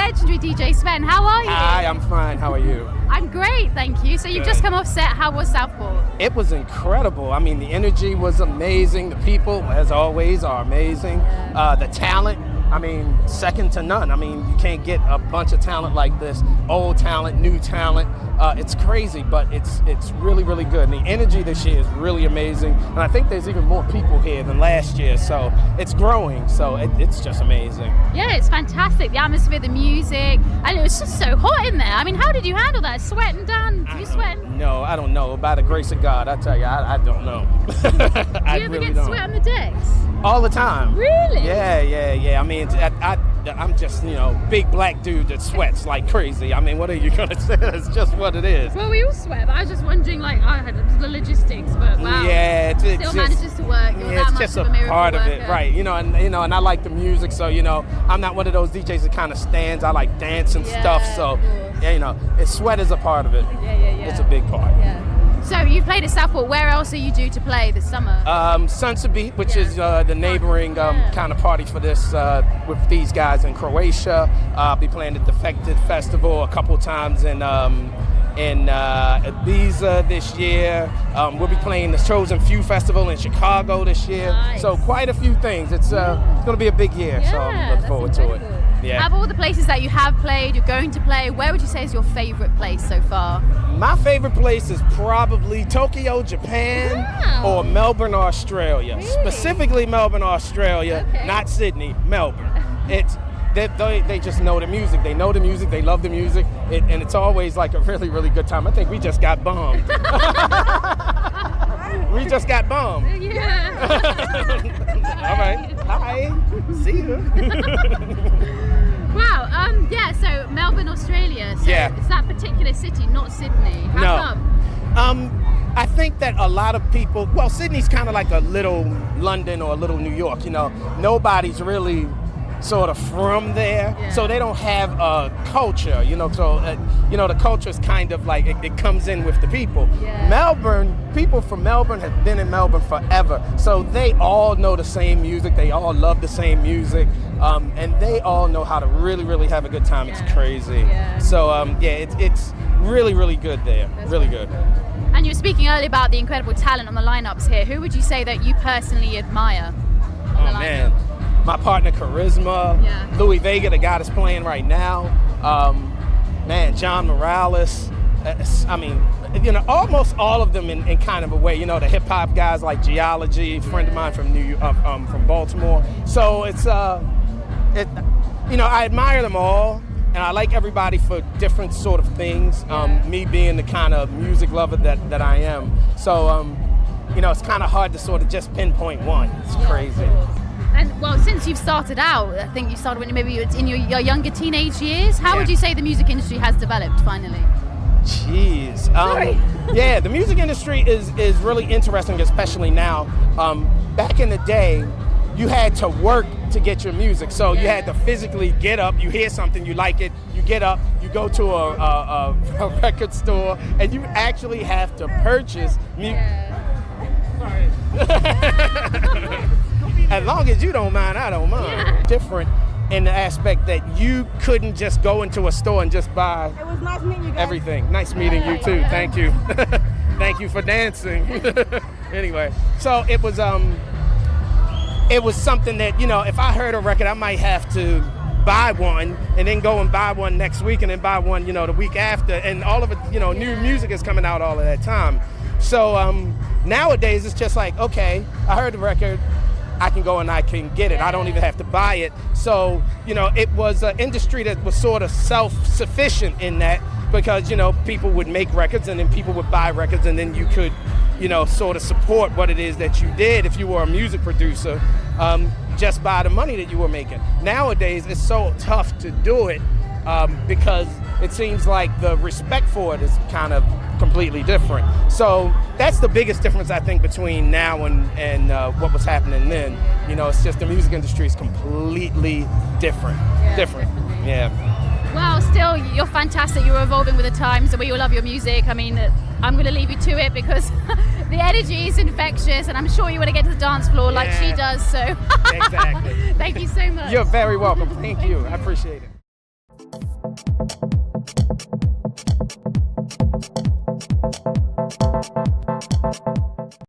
legendary DJ Spen. How are you? Hi, I'm fine. How are you? I'm great, thank you. So you've just come off set. How was Southport? It was incredible. I mean, the energy was amazing. The people, as always, are amazing. The talent, I mean, second to none. I mean, you can't get a bunch of talent like this. Old talent, new talent. It's crazy, but it's really, really good. And the energy this year is really amazing. And I think there's even more people here than last year. So it's growing. So it's just amazing. Yeah, it's fantastic. The atmosphere, the music. And it was just so hot in there. I mean, how did you handle that? Sweating down? Do you sweat? No, I don't know. By the grace of God, I tell you, I don't know. Do you ever get sweat on the decks? All the time. Really? Yeah. I mean, I'm just, big black dude that sweats like crazy. I mean, what are you going to say? It's just what it is. Well, we all sweat, but I was just wondering, like, I had the logistics, but wow. Yeah, it still manages to work. It's just a part of it, right? And I like the music, so I'm not one of those DJs that kind of stands. I like dance and stuff, so sweat is a part of it. Yeah. It's a big part. Yeah. So you've played at Southport. Where else are you due to play this summer? Finsbury, which is the neighboring kind of party for this with these guys in Croatia. I'll be playing the Defected Festival a couple times in Ibiza this year. We'll be playing the Chosen Few Festival in Chicago this year. Nice. So quite a few things. It's going to be a big year, so I'm looking forward to it. Yeah. Of all the places that you have played, you're going to play, where would you say is your favorite place so far? My favorite place is probably Tokyo, Japan, or Melbourne, Australia. Really? Specifically Melbourne, Australia, not Sydney, Melbourne. They just know the music. They know the music. They love the music. And it's always like a really, really good time. I think we just got bombed. We just got bombed. Yeah. All right. Hi. See you. Wow. So Melbourne, Australia. So it's that particular city, not Sydney. How come? I think that a lot of people, Sydney's kind of like a little London or a little New York, Nobody's really sort of from there, so they don't have a culture, so the culture is kind of like it comes in with the people. People from Melbourne have been in Melbourne forever, so they all know the same music, they all love the same music, and they all know how to really, really have a good time. It's crazy. So it's really, really good there. That's really good. And you were speaking earlier about the incredible talent on the lineups here. Who would you say that you personally admire on the lineup? Man, my partner Charisma, Louis Vega, the guy that's playing right now, John Morales. Almost all of them in kind of a way. The hip hop guys like Geology, a friend of mine from from Baltimore. So it's I admire them all, and I like everybody for different sort of things. Me being the kind of music lover that I am, so it's kind of hard to sort of just pinpoint one. It's crazy. And since you've started out, I think you started when maybe you were in your younger teenage years. How would you say the music industry has developed finally? Jeez. The music industry is really interesting, especially now. Back in the day, you had to work to get your music. So you had to physically get up, you hear something, you like it, you get up, you go to a record store, and you actually have to purchase music. Sorry. As long as you don't mind, I don't mind. Different in the aspect that you couldn't just go into a store and just buy It was nice meeting you guys. Everything. Nice meeting you too. Thank you. Thank you for dancing. Anyway, so it was something that, if I heard a record, I might have to buy one and then go and buy one next week and then buy one, the week after, and all of it, new music is coming out all of that time. So nowadays it's just like, okay, I heard the record, I can go and I can get it. I don't even have to buy it. So, it was an industry that was sort of self-sufficient in that, because, people would make records and then people would buy records, and then you could, sort of support what it is that you did if you were a music producer, just by the money that you were making. Nowadays, it's so tough to do it because it seems like the respect for it is kind of completely different. So that's the biggest difference, I think, between now and what was happening then. It's just the music industry is completely different. Yeah. Well, still, you're fantastic. You're evolving with the times, and we all love your music. I mean, I'm going to leave you to it because the energy is infectious, and I'm sure you want to get to the dance floor like she does. So, exactly. Thank you so much. You're very welcome. Thank you. I appreciate it.